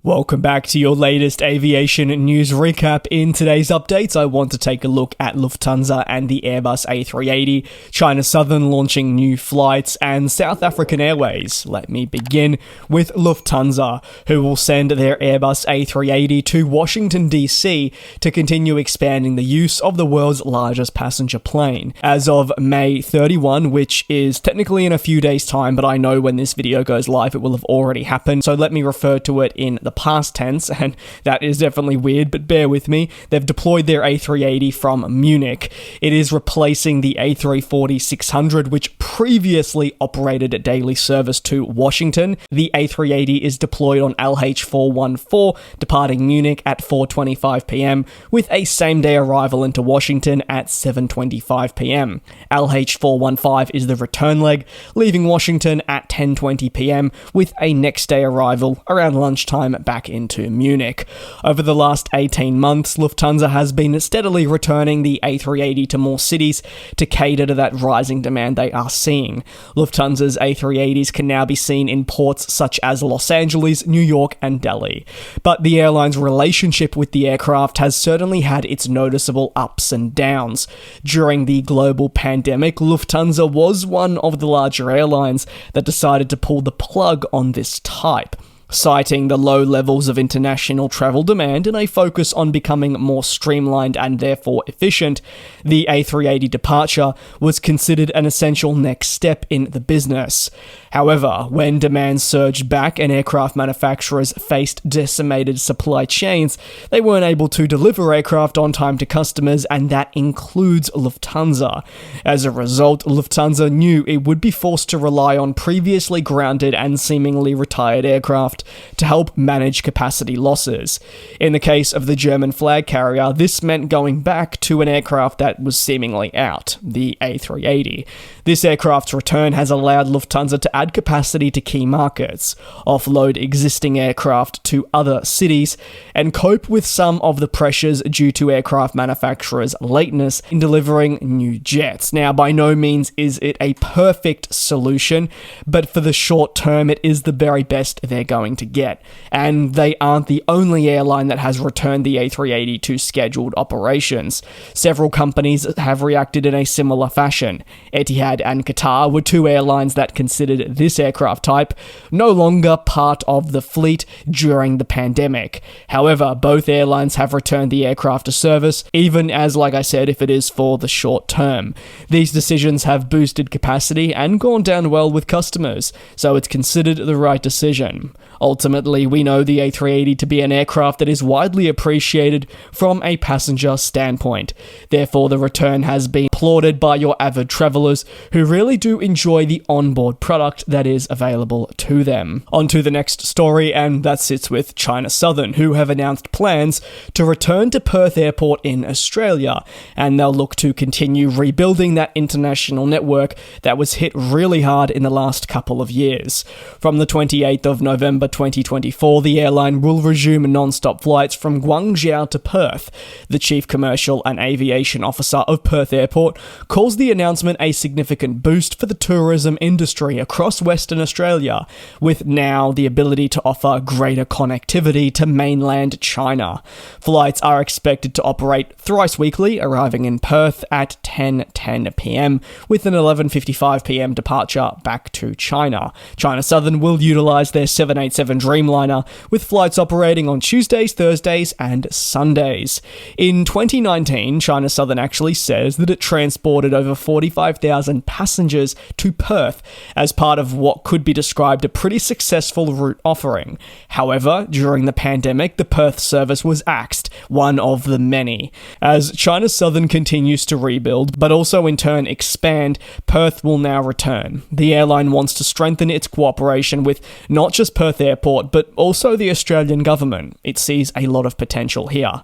Welcome back to your latest aviation news recap. In today's updates, I want to take a look at Lufthansa and the Airbus A380, China Southern launching new flights, and South African Airways. Let me begin with Lufthansa, who will send their Airbus A380 to Washington, D.C. to continue expanding the use of the world's largest passenger plane. As of May 31, which is technically in a few days' time, but I know when this video goes live it will have already happened, so let me refer to it in the past tense, and that is definitely weird, but bear with me. They've deployed their A380 from Munich. It is replacing the A340-600, which previously operated a daily service to Washington. The A380 is deployed on LH414, departing Munich at 4:25 p.m, with a same-day arrival into Washington at 7:25 p.m. LH415 is the return leg, leaving Washington at 10:20 p.m, with a next-day arrival around lunchtime back into Munich. Over the last 18 months, Lufthansa has been steadily returning the A380 to more cities to cater to that rising demand they are seeing. Lufthansa's A380s can now be seen in ports such as Los Angeles, New York, and Delhi. But the airline's relationship with the aircraft has certainly had its noticeable ups and downs. During the global pandemic, Lufthansa was one of the larger airlines that decided to pull the plug on this type. Citing the low levels of international travel demand and a focus on becoming more streamlined and therefore efficient, the A380 departure was considered an essential next step in the business. However, when demand surged back and aircraft manufacturers faced decimated supply chains, they weren't able to deliver aircraft on time to customers, and that includes Lufthansa. As a result, Lufthansa knew it would be forced to rely on previously grounded and seemingly retired aircraft to help manage capacity losses. In the case of the German flag carrier, this meant going back to an aircraft that was seemingly out, the A380. This aircraft's return has allowed Lufthansa to add capacity to key markets, offload existing aircraft to other cities, and cope with some of the pressures due to aircraft manufacturers' lateness in delivering new jets. Now, by no means is it a perfect solution, but for the short term, it is the very best they're going to get. And they aren't the only airline that has returned the A380 to scheduled operations. Several companies have reacted in a similar fashion. Etihad and Qatar were two airlines that considered this aircraft type no longer part of the fleet during the pandemic. However, both airlines have returned the aircraft to service, even as, like I said, if it is for the short term. These decisions have boosted capacity and gone down well with customers, so it's considered the right decision. Ultimately, we know the A380 to be an aircraft that is widely appreciated from a passenger standpoint. Therefore, the return has been applauded by your avid travelers who really do enjoy the onboard product that is available to them. On to the next story, and that sits with China Southern, who have announced plans to return to Perth Airport in Australia, and they'll look to continue rebuilding that international network that was hit really hard in the last couple of years. From the 28th of November 2024, the airline will resume non-stop flights from Guangzhou to Perth. The Chief Commercial and Aviation Officer of Perth Airport calls the announcement a significant boost for the tourism industry across Western Australia, with now the ability to offer greater connectivity to mainland China. Flights are expected to operate thrice weekly, arriving in Perth at 10:10 p.m, with an 11:55 p.m. departure back to China. China Southern will utilise their 787 Dreamliner, with flights operating on Tuesdays, Thursdays, and Sundays. In 2019, China Southern actually says that it transported over 45,000 passengers to Perth as part of what could be described a pretty successful route offering. However, during the pandemic, the Perth service was axed, one of the many. As China Southern continues to rebuild, but also in turn expand, Perth will now return. The airline wants to strengthen its cooperation with not just Perth Airport, but also the Australian government. It sees a lot of potential here.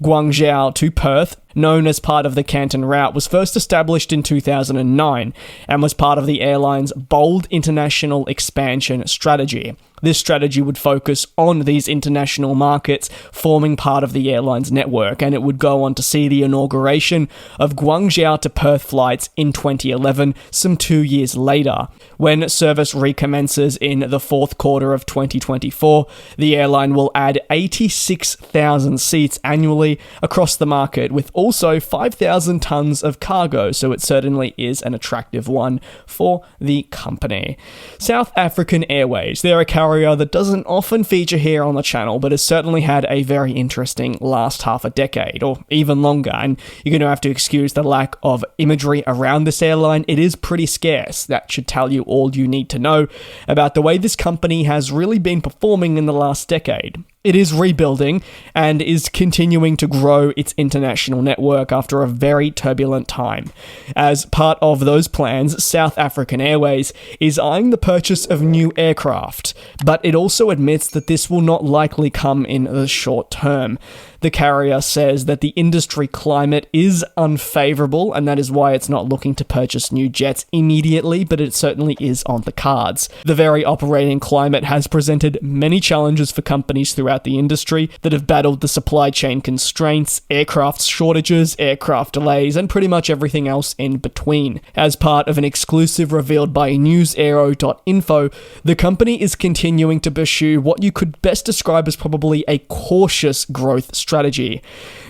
Guangzhou to Perth known as part of the Canton route, was first established in 2009 and was part of the airline's bold international expansion strategy. This strategy would focus on these international markets forming part of the airline's network, and it would go on to see the inauguration of Guangzhou to Perth flights in 2011, some 2 years later. When service recommences in the fourth quarter of 2024, the airline will add 86,000 seats annually across the market, with also 5,000 tons of cargo, so it certainly is an attractive one for the company. South African Airways, they're a carrier that doesn't often feature here on the channel, but has certainly had a very interesting last half a decade, or even longer, and you're going to have to excuse the lack of imagery around this airline. It is pretty scarce. That should tell you all you need to know about the way this company has really been performing in the last decade. It is rebuilding and is continuing to grow its international network after a very turbulent time. As part of those plans, South African Airways is eyeing the purchase of new aircraft, but it also admits that this will not likely come in the short term. The carrier says that the industry climate is unfavorable, and that is why it's not looking to purchase new jets immediately, but it certainly is on the cards. The very operating climate has presented many challenges for companies throughout the industry that have battled the supply chain constraints, aircraft shortages, aircraft delays, and pretty much everything else in between. As part of an exclusive revealed by newsaero.info, the company is continuing to pursue what you could best describe as probably a cautious growth strategy.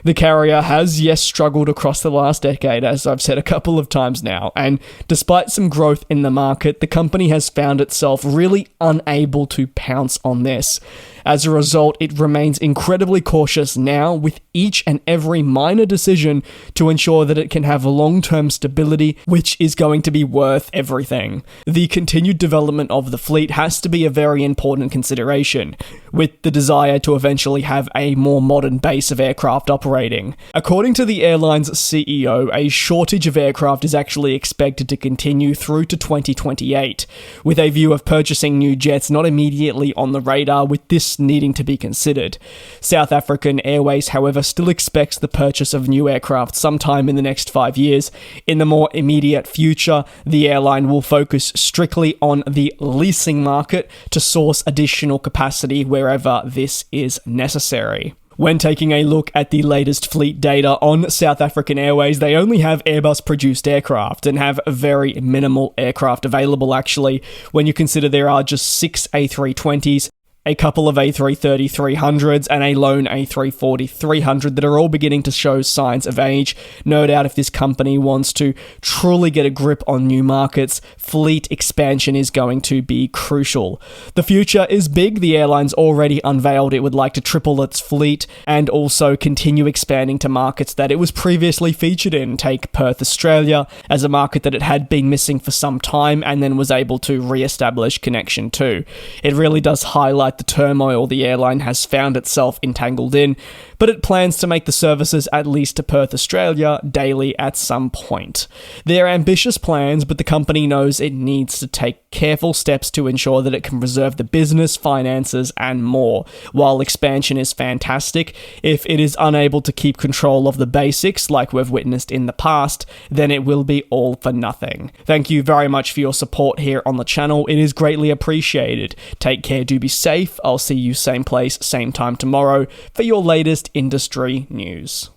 The carrier has, yes, struggled across the last decade, as I've said a couple of times now, and despite some growth in the market, the company has found itself really unable to pounce on this. As a result, it remains incredibly cautious now with each and every minor decision to ensure that it can have long-term stability, which is going to be worth everything. The continued development of the fleet has to be a very important consideration, with the desire to eventually have a more modern base of aircraft operating. According to the airline's CEO, a shortage of aircraft is actually expected to continue through to 2028, with a view of purchasing new jets not immediately on the radar, with this needing to be considered. South African Airways, however, still expects the purchase of new aircraft sometime in the next 5 years. In the more immediate future, the airline will focus strictly on the leasing market to source additional capacity wherever this is necessary. When taking a look at the latest fleet data on South African Airways, they only have Airbus-produced aircraft and have very minimal aircraft available, actually, when you consider there are just 6 A320s, a couple of A330-300s, and a lone A340-300 that are all beginning to show signs of age. No doubt if this company wants to truly get a grip on new markets, fleet expansion is going to be crucial. The future is big. The airline's already unveiled it would like to triple its fleet and also continue expanding to markets that it was previously featured in. Take Perth, Australia, as a market that it had been missing for some time and then was able to re-establish connection to. It really does highlight the turmoil the airline has found itself entangled in, but it plans to make the services at least to Perth, Australia, daily at some point. They're ambitious plans, but the company knows it needs to take careful steps to ensure that it can preserve the business, finances, and more. While expansion is fantastic, if it is unable to keep control of the basics, like we've witnessed in the past, then it will be all for nothing. Thank you very much for your support here on the channel. It is greatly appreciated. Take care, do be safe. I'll see you same place, same time tomorrow for your latest industry news.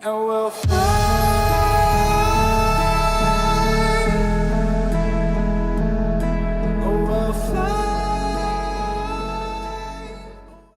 And we'll fly.